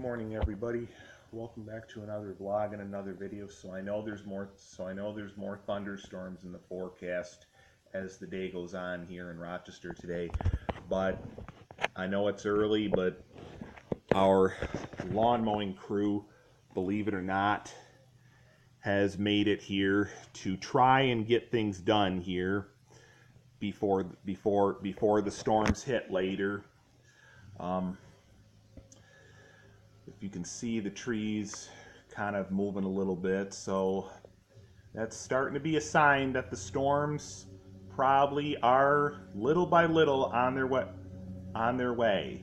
morning, everybody. Welcome back to another vlog and another video. So I know there's more thunderstorms in the forecast as the day goes on here in Rochester today. But I know it's early, but our lawn mowing crew, believe it or not, has made it here to try and get things done here before the storms hit later. If you can see, the trees kind of moving a little bit, so that's starting to be a sign that the storms probably are little by little on their way.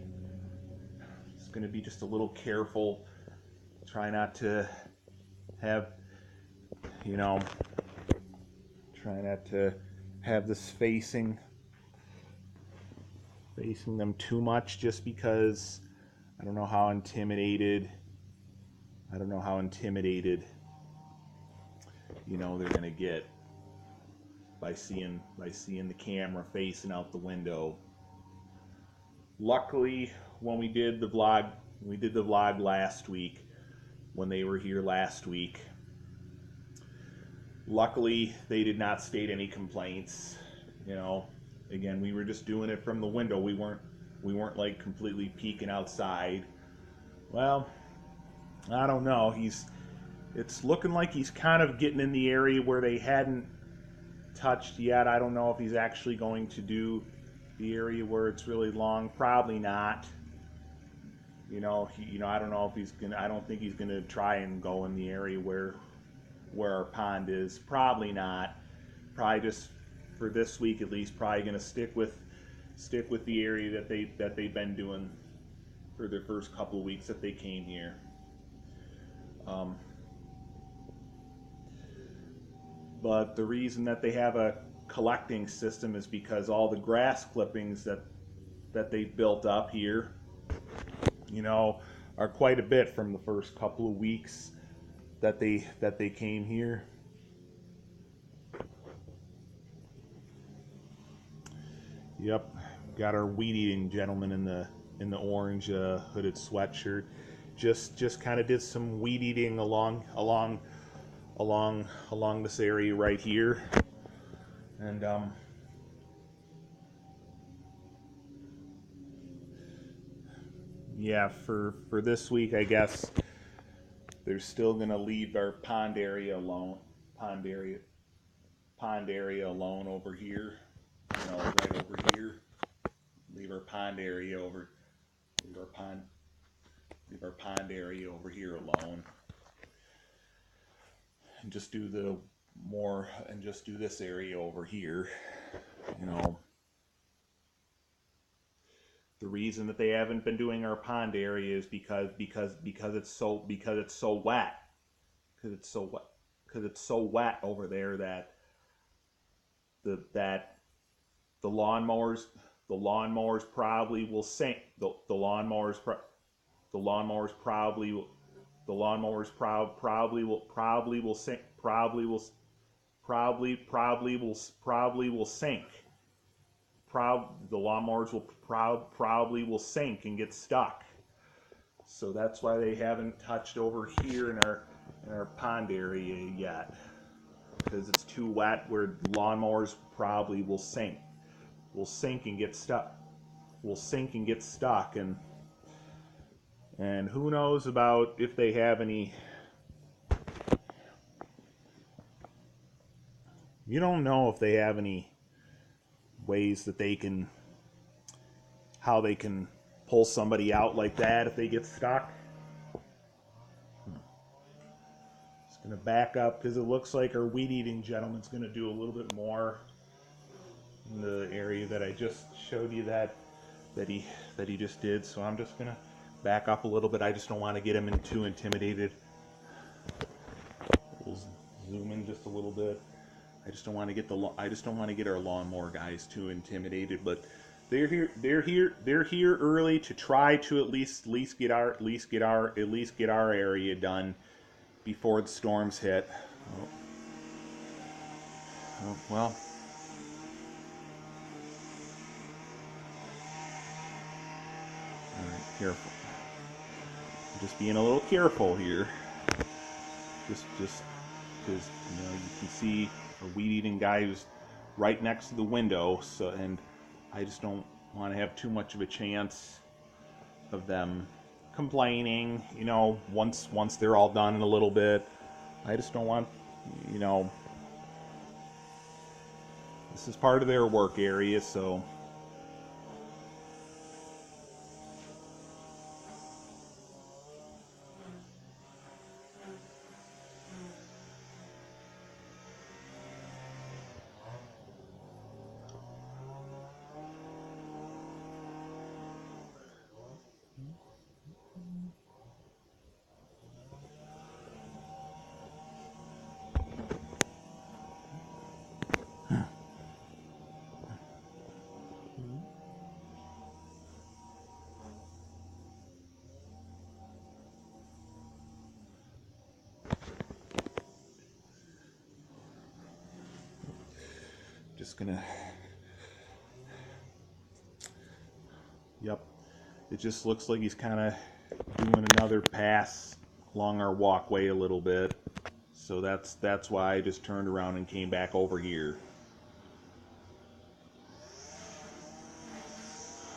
It's going to be just a little careful. Try not to have, try not to have this facing them too much, just because I don't know how intimidated they're gonna get by seeing the camera facing out the window. Luckily, when we did the vlog last week, when they were here last week, luckily they did not state any complaints. Again, we were just doing it from the window. We weren't like completely peeking outside. Well, I don't know. It's looking like he's kind of getting in the area where they hadn't touched yet. I don't know if he's actually going to do the area where it's really long. Probably not. I don't know if he's gonna. I don't think he's gonna try and go in the area where our pond is. Probably not. Probably just for this week at least. Probably gonna stick with the area that they've been doing for their first couple of weeks that they came here. But the reason that they have a collecting system is because all the grass clippings that they've built up here, are quite a bit from the first couple of weeks that they came here. Yep, got our weed eating gentleman in the orange hooded sweatshirt. Just kind of did some weed eating along this area right here, and yeah, for this week, I guess they're still gonna leave our pond area alone over here, right over here. Leave our pond area over here alone, and just do this area over here. The reason that they haven't been doing our pond area is because it's so wet. Because it's so wet over there that the lawnmowers probably will sink. The lawnmowers probably will sink. Probably will sink. The lawnmowers probably will sink and get stuck. So that's why they haven't touched over here in our pond area yet, because it's too wet, where lawnmowers probably will sink and get stuck. And who knows about if they have any. You don't know if they have any ways that how they can pull somebody out like that if they get stuck. Just gonna back up, because it looks like our weed eating gentleman's gonna do a little bit more in the area that I just showed you that he just did. So I'm just gonna back up a little bit. I just don't want to get him too intimidated. We'll zoom in just a little bit. I just don't want to get our lawnmower guys too intimidated. But they're here early to try to at least get our area done before the storms hit. Oh well. All right, careful. just being a little careful here. Just because you can see a weed-eating guy who's right next to the window. So, and I just don't want to have too much of a chance of them complaining. Once they're all done in a little bit, I just don't want, this is part of their work area, so. Just gonna, yep, it just looks like he's kind of doing another pass along our walkway a little bit. So that's why I just turned around and came back over here.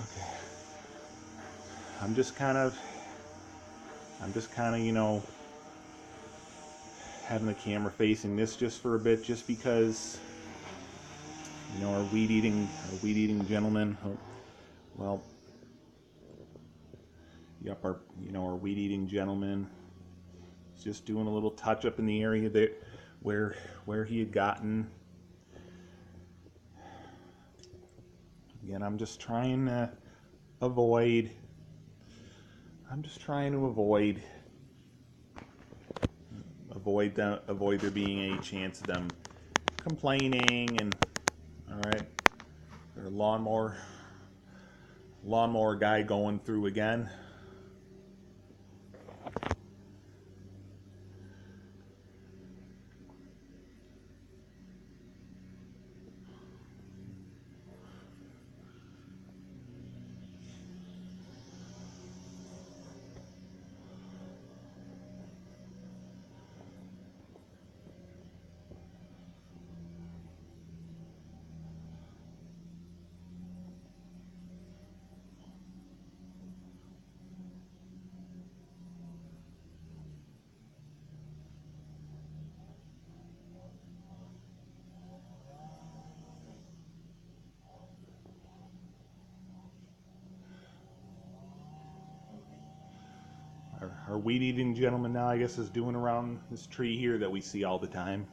Okay. I'm just kind of, having the camera facing this just for a bit, just because, our weed-eating gentleman, well, yep, our weed-eating gentleman is just doing a little touch-up in the area that where he had gotten. Again, I'm just trying to avoid. Avoid there being any chance of them complaining. And all right, their lawnmower guy going through again. Our weed-eating gentleman now, I guess, is doing around this tree here that we see all the time.